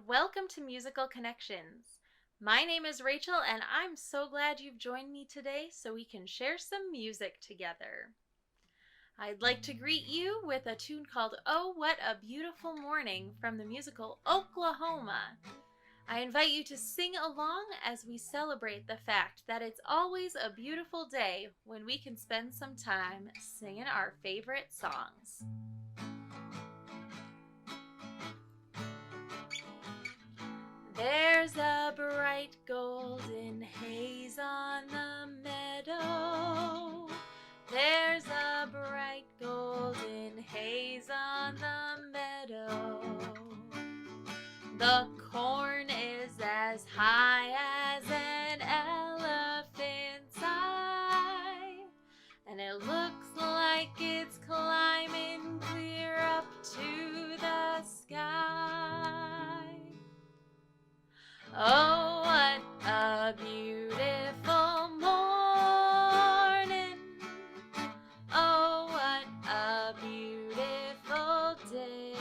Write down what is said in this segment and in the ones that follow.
Welcome to Musical Connections. My name is Rachel, and I'm so glad you've joined me today so we can share some music together. I'd like to greet you with a tune called Oh What a Beautiful Morning from the musical Oklahoma. I invite you to sing along as we celebrate the fact that it's always a beautiful day when we can spend some time singing our favorite songs. There's a bright golden haze on the meadow. There's a bright golden haze on the meadow. The corn is as high as an elephant's eye, and it looks like it's climbing clear up to the sky. Oh, what a beautiful morning. Oh, what a beautiful day.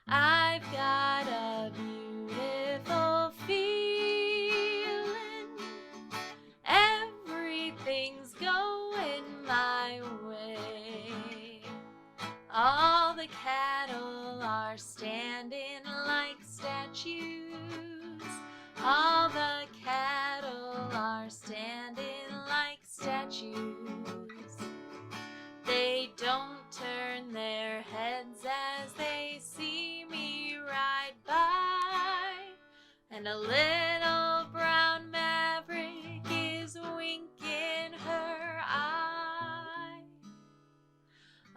I've got a beautiful feeling. Everything's going my way. All the cattle are standing like statues. All the cattle are standing like statues. They don't turn their heads as they see me ride by. And a little brown maverick is winking her eye.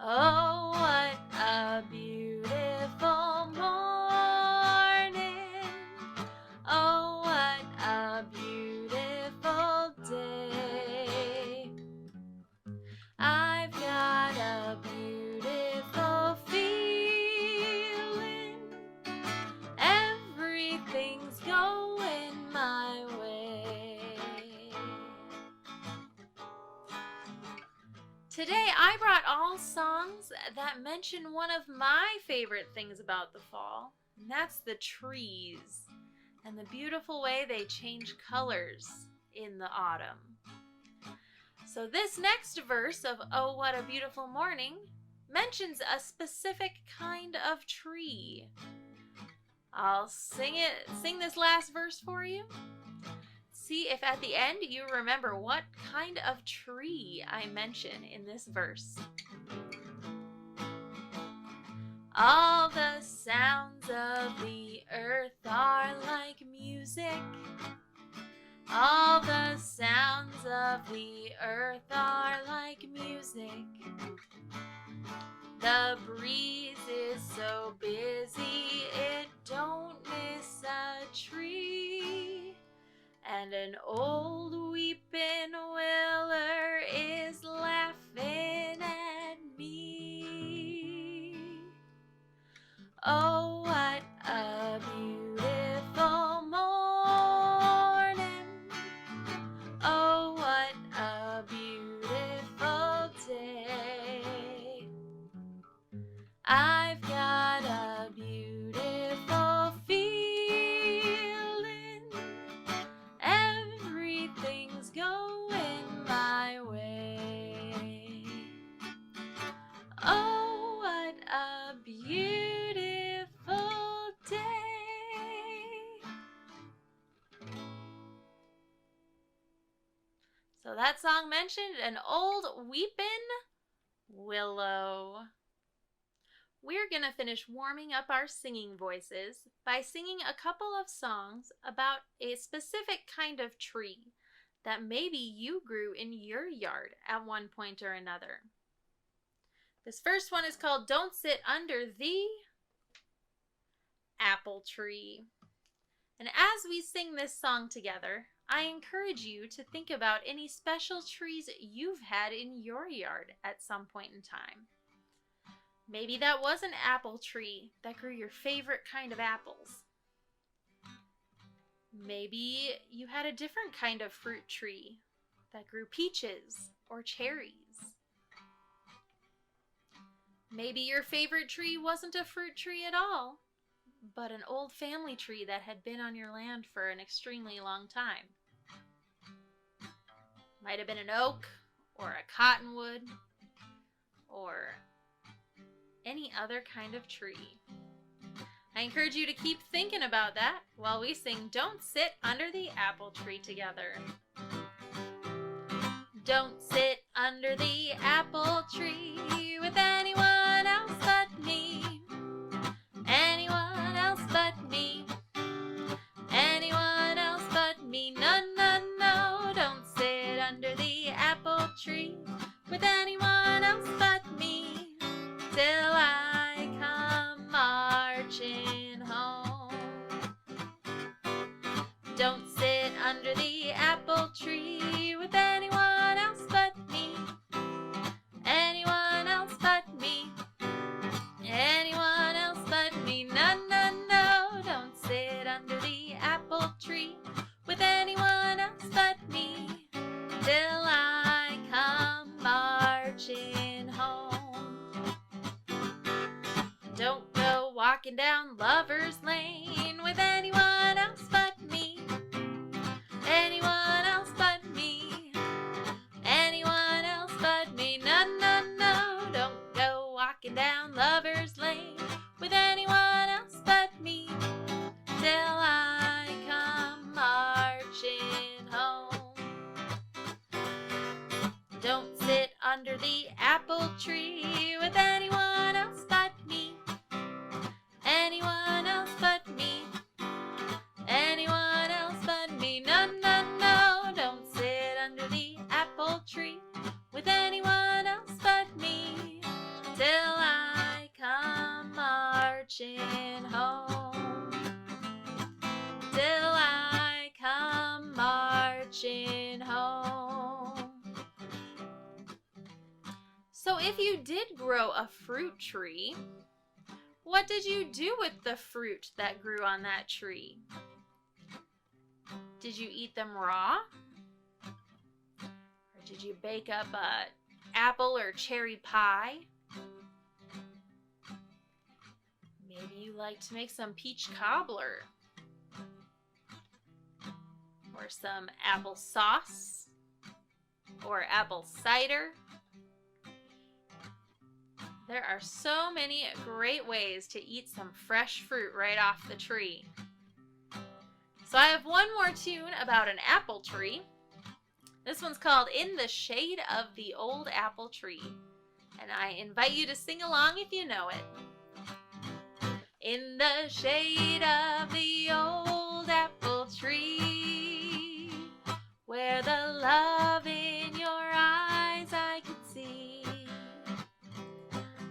Oh, what a beautiful morning. Oh, what a beautiful day. I've got a beautiful feeling. Everything's going my way. Today I brought all songs that mention one of my favorite things about the fall, and that's the trees and the beautiful way they change colors in the autumn. So this next verse of Oh What a Beautiful Morning mentions a specific kind of tree. I'll sing this last verse for you. See if at the end you remember what kind of tree I mention in this verse. All the sounds of the earth are like music. All the sounds of the earth are like music. The breeze is so busy it don't miss a tree. And an old weeping willer is laughing at me. Oh, what a beautiful morning. Oh, what a beautiful day. I've got a beautiful feeling. Everything's going my way. Oh, what a beautiful day. So that song mentioned an old weepin' willow. We're going to finish warming up our singing voices by singing a couple of songs about a specific kind of tree that maybe you grew in your yard at one point or another. This first one is called Don't Sit Under the Apple Tree. And as we sing this song together, I encourage you to think about any special trees you've had in your yard at some point in time. Maybe that was an apple tree that grew your favorite kind of apples. Maybe you had a different kind of fruit tree that grew peaches or cherries. Maybe your favorite tree wasn't a fruit tree at all, but an old family tree that had been on your land for an extremely long time. Might have been an oak, or a cottonwood, or any other kind of tree. I encourage you to keep thinking about that while we sing Don't Sit Under the Apple Tree together. Don't sit under the apple tree with anyone else but me. Anyone else but me. Anyone else but me. No, no, no. Don't sit under the apple tree with anyone else but me. Till I come marching home. Don't sit under the apple tree with anyone else but me. Anyone else but me. Anyone else but me. No, no, no. Don't sit under the apple tree with anyone else but me. Till I come marching home. Don't go walking down Lover's Lane with anyone else but me. Anyone else but me. Anyone else but me. No, no, no. Don't go walking down Lover's Lane with anyone else but me. Till I come marching home. Don't sit under the apple tree with anyone else but me. Anyone else but me. Anyone else but me. No, no, no. Don't sit under the apple tree with anyone else but me. Till I come marching home. Till I come marching home. So if you did grow a fruit tree, what did you do with the fruit that grew on that tree? Did you eat them raw? Or did you bake up a apple or cherry pie? Maybe you like to make some peach cobbler. Or some apple sauce. Or apple cider. There are so many great ways to eat some fresh fruit right off the tree. So I have one more tune about an apple tree. This one's called In the Shade of the Old Apple Tree. And I invite you to sing along if you know it. In the shade of the old apple tree, where the love in your eyes I could see,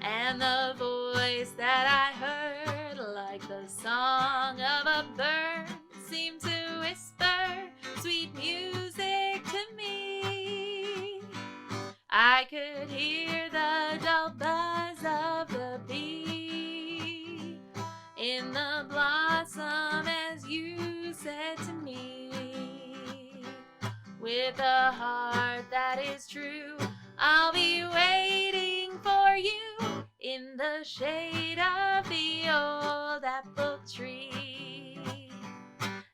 and the voice that I heard like the song of a bird seemed to whisper sweet music to me. I could hear the dull buzz of the bee in the blossom as you said to me. With a heart that is true, I'll be waiting for you in the shade of the old apple tree.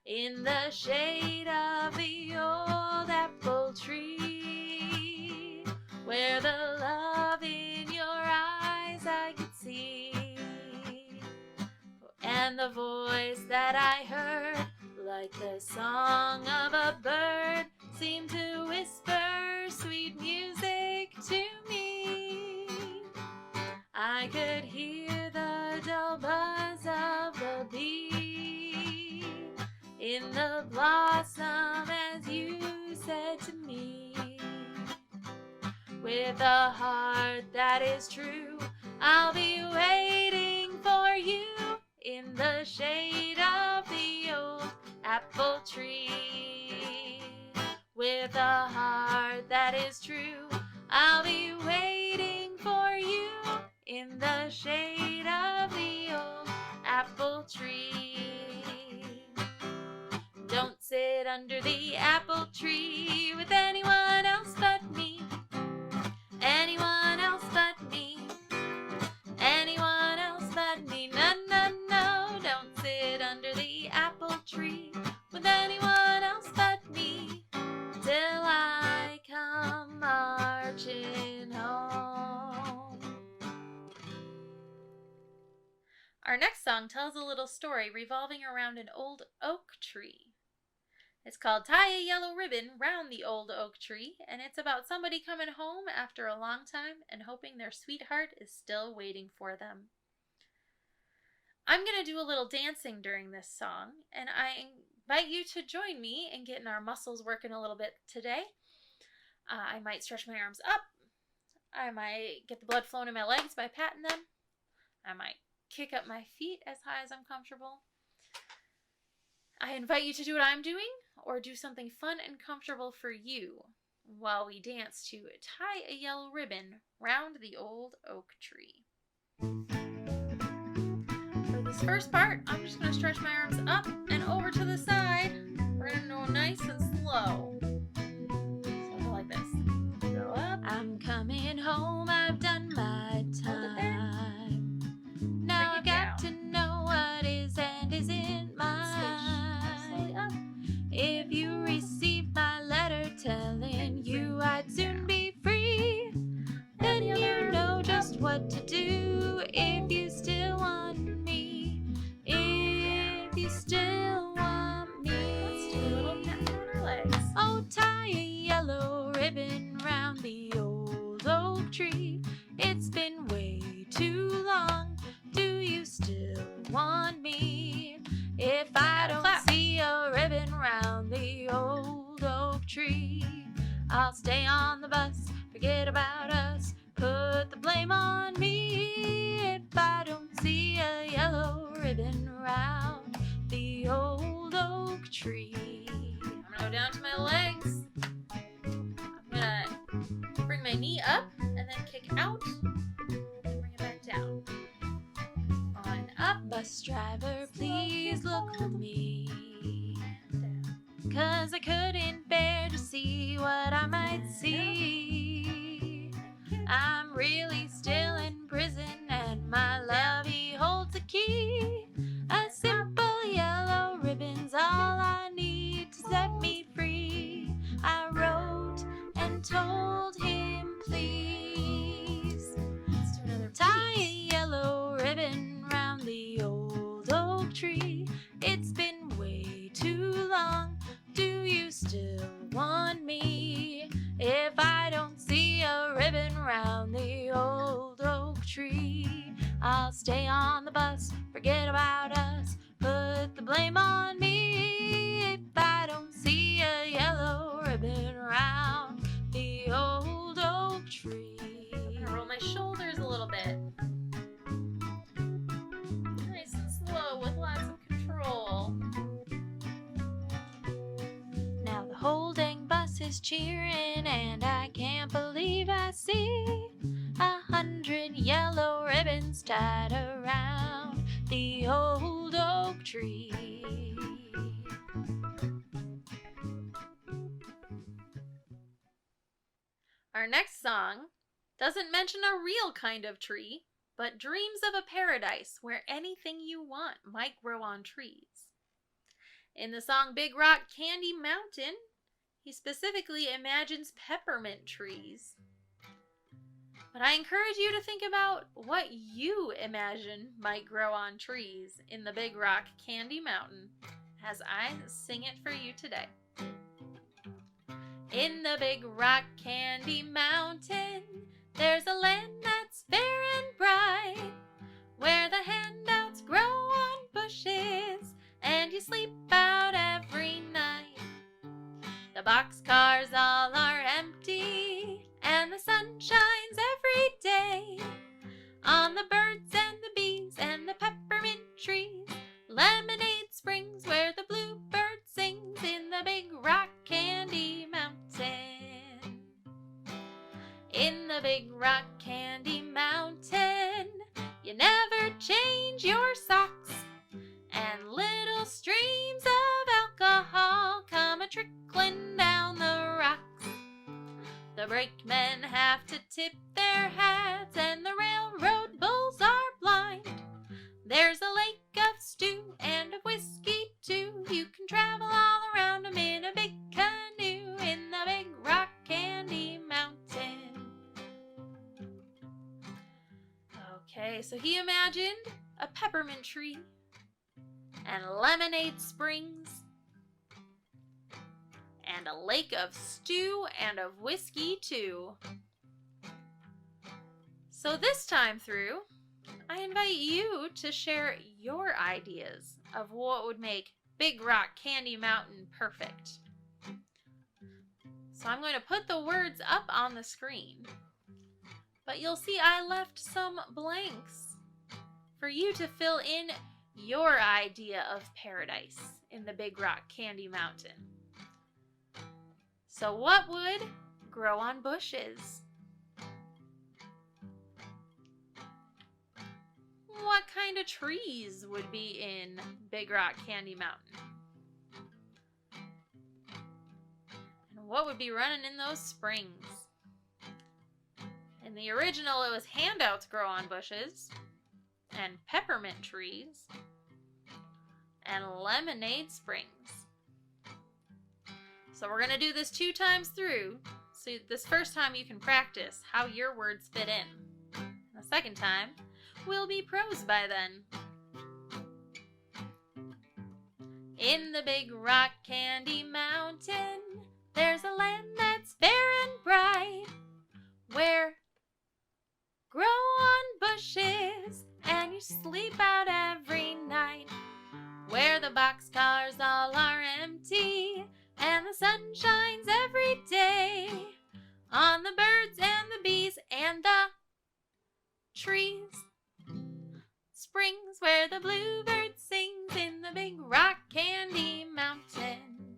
In the shade of the old apple tree, where the love in your eyes I could see, and the voice that I heard like the song of a bird seemed to whisper sweet music to me. I could hear the dull buzz of the bee in the blossom as you said to me. With a heart that is true, I'll be waiting for you in the shade of the old apple tree. With a heart that is true, I'll be waiting for you in the shade of the old apple tree. Don't sit under the apple tree with anyone else but me. Anyone else but me. Anyone else but me. No, no, no. Don't sit song tells a little story revolving around an old oak tree. It's called Tie a Yellow Ribbon Round the Old Oak Tree, and it's about somebody coming home after a long time and hoping their sweetheart is still waiting for them. I'm going to do a little dancing during this song, and I invite you to join me in getting our muscles working a little bit today. I might stretch my arms up. I might get the blood flowing in my legs by patting them. I might kick up my feet as high as I'm comfortable. I invite you to do what I'm doing or do something fun and comfortable for you while we dance to Tie a Yellow Ribbon Round the Old Oak Tree. For this first part, I'm just going to stretch my arms up and over to the side. We're going to go nice and slow. So go like this. Go up. I'm coming home, I've done my time. Now I got to know what is and isn't mine. Slowly up. If you receive my letter telling you I'd soon be free, then you know just what to do if you still want me. If you still want me. Let's do a little pat on our legs. Oh, tie a yellow ribbon round the old oak tree. It's been way too long. Do you still want me? If I don't see a ribbon round the old oak tree, I'll stay on the bus, forget about us, put the blame on me. If I don't see a yellow ribbon round the old oak tree. I'm gonna go down to my legs. I'm gonna bring my knee up and then kick out and bring it back down. On up. Bus driver, please look for me, 'cause I couldn't bear to see what I might see. I'm really still in prison and my love, he holds the key. A simple yellow ribbon's all I need to set me free. I wrote and told him, please. Let's do another tie a yellow ribbon round the old oak tree. It's been way too long. Do you still want me? If I don't see a ribbon round the old oak tree, I'll stay on the bus, forget about us, put the blame on me. If I don't see a yellow ribbon round the old oak tree. I'm gonna roll my shoulders a little bit. Nice and slow with lots of control. Now the whole dang bus is cheering and I can't believe I see 100 yellow ribbons tied around the old oak tree. Our next song doesn't mention a real kind of tree, but dreams of a paradise where anything you want might grow on trees. In the song Big Rock Candy Mountain, he specifically imagines peppermint trees. But I encourage you to think about what you imagine might grow on trees in the Big Rock Candy Mountain as I sing it for you today. In the Big Rock Candy Mountain, there's a land that's fair and bright, where the handouts grow on bushes and you sleep out every night. The boxcars all are empty and the sun shines every day on the birds and the bees and the peppermint trees. Lemonade Springs, where the bluebird sings in the Big Rock Candy Mountain. In the Big Rock Candy Mountain, you never change your socks, and little streams of alcohol come a-trickling down the rocks. The brakemen have to tip their hats and the railroad bulls are blind. There's a lake of stew and of whiskey too. You can travel all around 'em in a big canoe in the Big Rock Candy Mountain. Okay, so he imagined a peppermint tree, and lemonade springs, and a lake of stew and of whiskey too. So this time through, I invite you to share your ideas of what would make Big Rock Candy Mountain perfect. So I'm going to put the words up on the screen, but you'll see I left some blanks for you to fill in your idea of paradise in the Big Rock Candy Mountain. So what would grow on bushes? What kind of trees would be in Big Rock Candy Mountain? And what would be running in those springs? In the original, it was handouts grow on bushes, and peppermint trees, and lemonade springs. So we're going to do this 2 times through. So this first time you can practice how your words fit in. The second time, we'll be pros by then. In the Big Rock Candy Mountain, there's a land that's fair and bright, where grow on bushes and you sleep out every night, where the boxcars all are empty and the sun shines every day on the birds and the bees and the trees. Springs where the bluebird sings in the Big Rock Candy Mountain.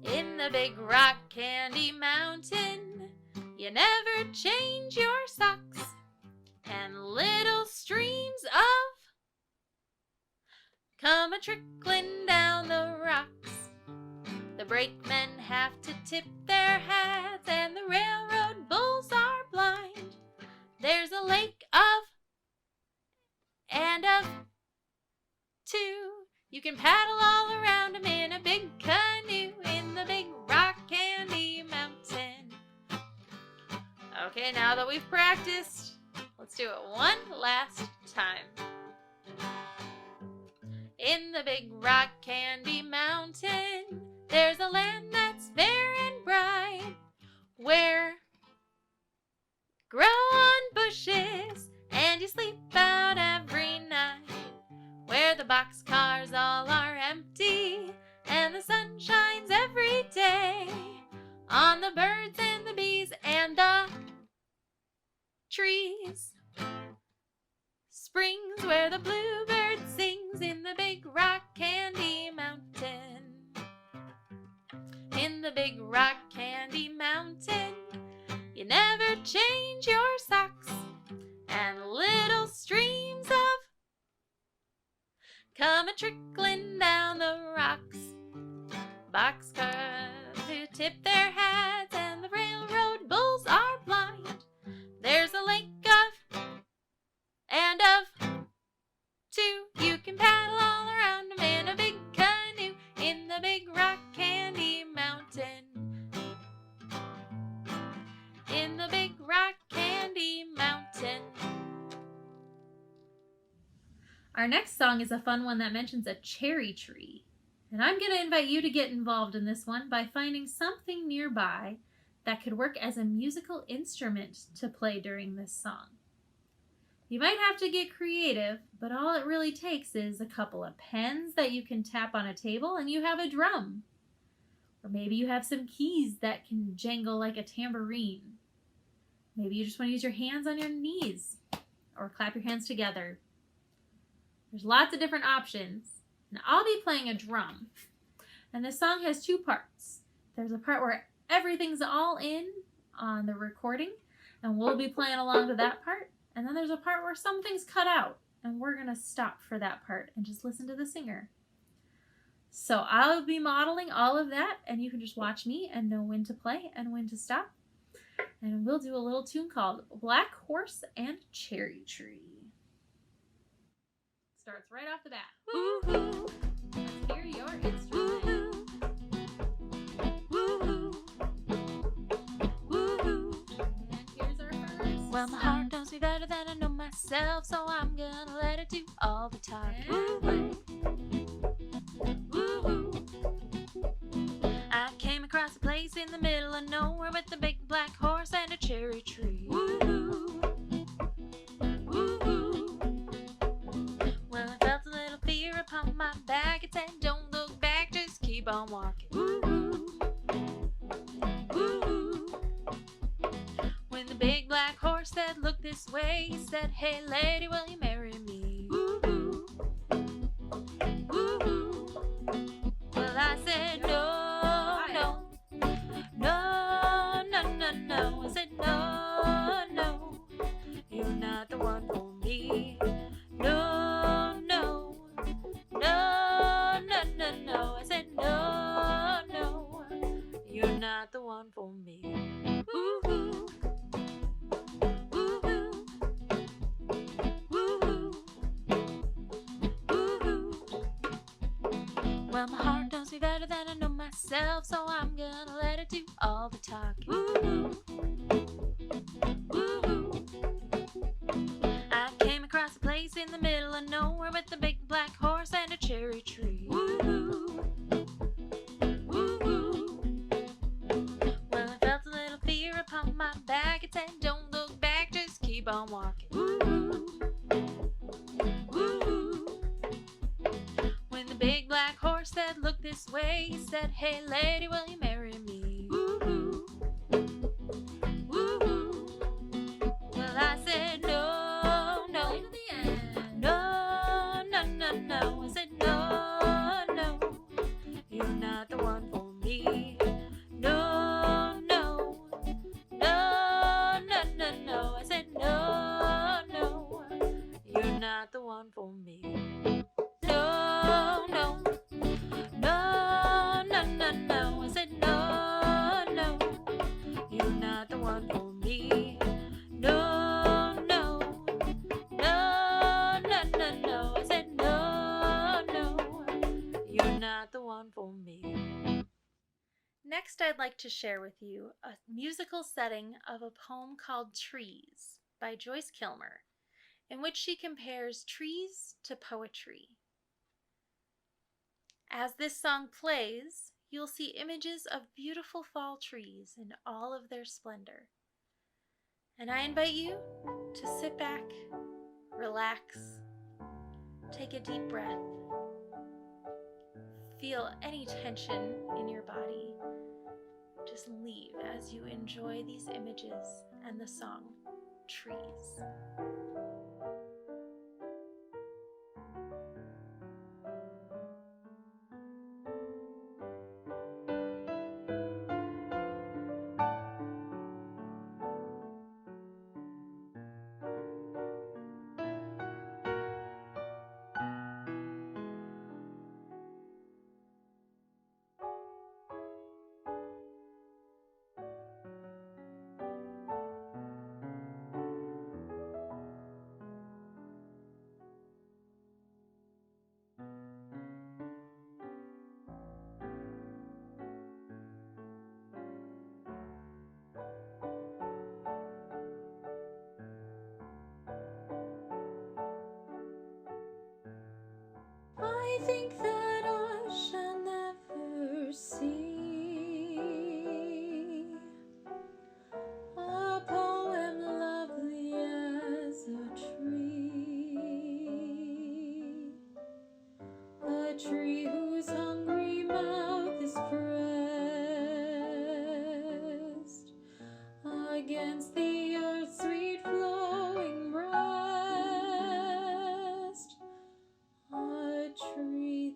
In the Big Rock Candy Mountain, you never change your socks, and little streams of come a-trickling down the rocks. The brakemen have to tip their hats, and the railroad bulls are blind. There's a lake of and of two. You can paddle all around them in a big canoe in the Big Rock Candy Mountain. Okay, now that we've practiced, let's do it one last time. In the Big Rock Candy Mountain, there's a land that's fair and bright, where grow on bushes and you sleep out every night, where the boxcars all are empty and the sun shines every day on the birds and the bees and the trees. Springs where the bluebird sings in the Big Rock Candy Mountain. In the Big Rock Candy Mountain, you never change your socks, and little streams of come a-trickling down the rocks. Boxcars who tip their hats, and the railroad bulls are blind. There's a lake of and of two. You can paddle all around them in a big canoe in the Big Rock Candy Mountain. In the Big Rock Candy Mountain. Our next song is a fun one that mentions a cherry tree. And I'm going to invite you to get involved in this one by finding something nearby that could work as a musical instrument to play during this song. You might have to get creative, but all it really takes is a couple of pens that you can tap on a table and you have a drum. Or maybe you have some keys that can jangle like a tambourine. Maybe you just want to use your hands on your knees or clap your hands together. There's lots of different options. And I'll be playing a drum. And this song has 2 parts. There's a part where everything's all in on the recording, and we'll be playing along to that part. And then there's a part where something's cut out, and we're going to stop for that part and just listen to the singer. So I'll be modeling all of that, and you can just watch me and know when to play and when to stop. And we'll do a little tune called Black Horse and Cherry Tree. Starts right off the bat. Woo-hoo. Let's hear your instrument. Woo-hoo. Woo-hoo. And here's our first. Well, my heart knows me better than I know myself. myself, so I'm gonna let it do all the talking. I came across a place in the middle of nowhere with a big black horse and a cherry tree. Well, I felt a little fear upon my back. It said, don't look back, just keep on walking. When the big black horse said, look this way, he said, hey lady, will you marry me? Well, I said, no, no, no, no, no, no. I said, no, no, you're not the one for me. No, no, no, no, no, no. I said, no, no, you're not the one for me. Well, my heart knows me better than I know myself, so I'm gonna let it do all the talking. I came across a place in the middle of nowhere with a big black horse and a cherry tree. Well, I felt a little fear upon my back. It said, don't look back, just keep on walking. When the big black horse said, look this way, he said, hey lady, will you marry me? Well, I said, no, no, no, no, no, no. I said, no, no, you're not the one for me. No, no, no, no, no, no. I said, no, no, you're not the one for me. No, no, no, no, no, no. I said, no, no, you're not the one for me. No, no, no, no, no, no. I said, no, no, you're not the one for me. Next, I'd like to share with you a musical setting of a poem called Trees by Joyce Kilmer, in which she compares trees to poetry. As this song plays, you'll see images of beautiful fall trees in all of their splendor. And I invite you to sit back, relax, take a deep breath, feel any tension in your body. Just leave as you enjoy these images and the song, Trees. I think that I shall never see a poem lovely as a tree whose hungry mouth is pressed against the earth's sweet flowing breast. A tree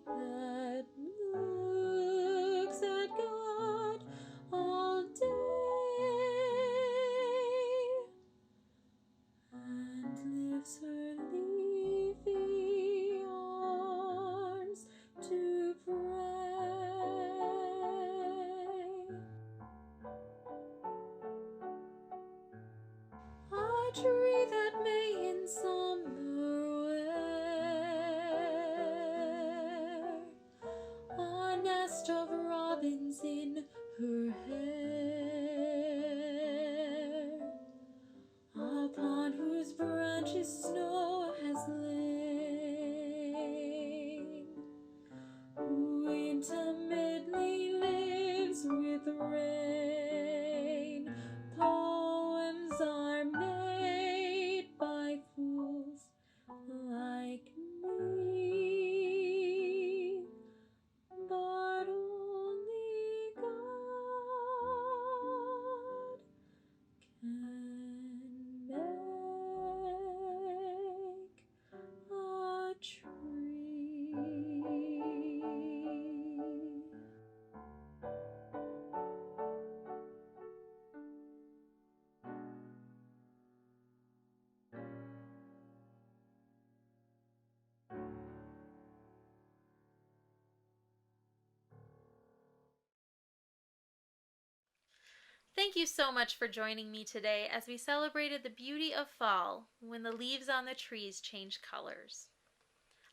Thank you so much for joining me today as we celebrated the beauty of fall when the leaves on the trees change colors.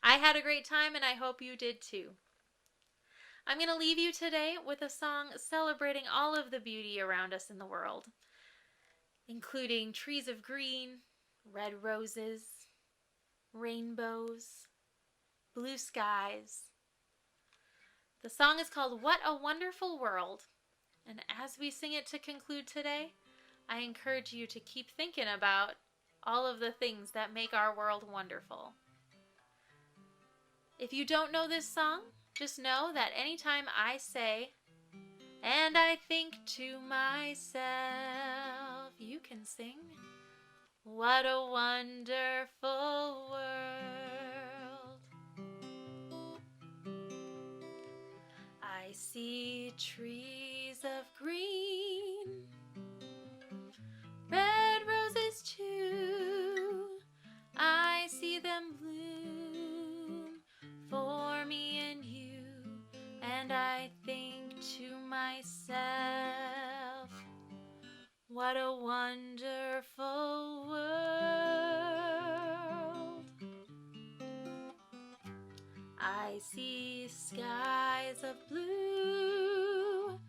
I had a great time and I hope you did too. I'm going to leave you today with a song celebrating all of the beauty around us in the world, including trees of green, red roses, rainbows, blue skies. The song is called What a Wonderful World, and as we sing it to conclude today, I encourage you to keep thinking about all of the things that make our world wonderful. If you don't know this song, just know that anytime I say, and I think to myself, you can sing, what a wonderful world. I see trees of green, red roses too. I see them bloom for me and you, and I think to myself, what a wonderful world. I see skies of blue,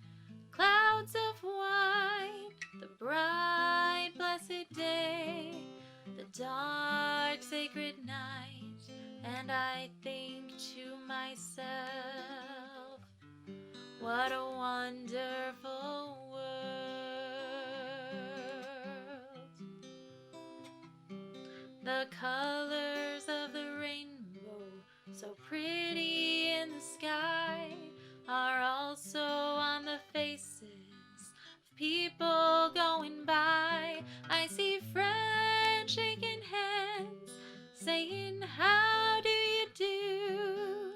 clouds of white, the bright blessed day, the dark sacred night, and I think to myself, what a wonderful world. The colors of the rainbow, so pretty in the sky, are also on the faces of people going by. I see friends shaking hands, saying, how do you do?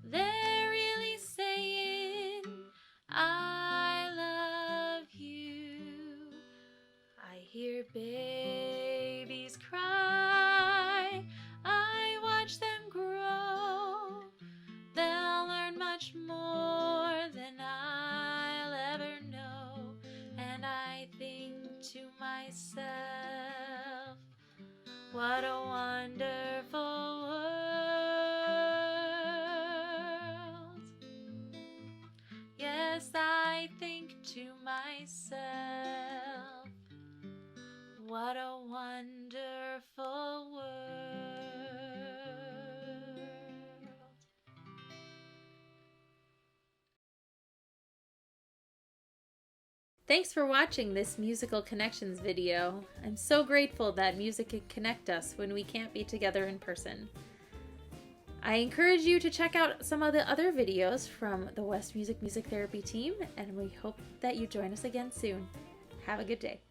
They're really saying, I love you. I hear babies cry, I watch them grow. They'll learn much more than I'll ever know. And I think to myself, what a wonderful world. Yes, I think to myself, what a wonderful world. Thanks for watching this Musical Connections video. I'm so grateful that music can connect us when we can't be together in person. I encourage you to check out some of the other videos from the West Music Therapy team, and we hope that you join us again soon. Have a good day.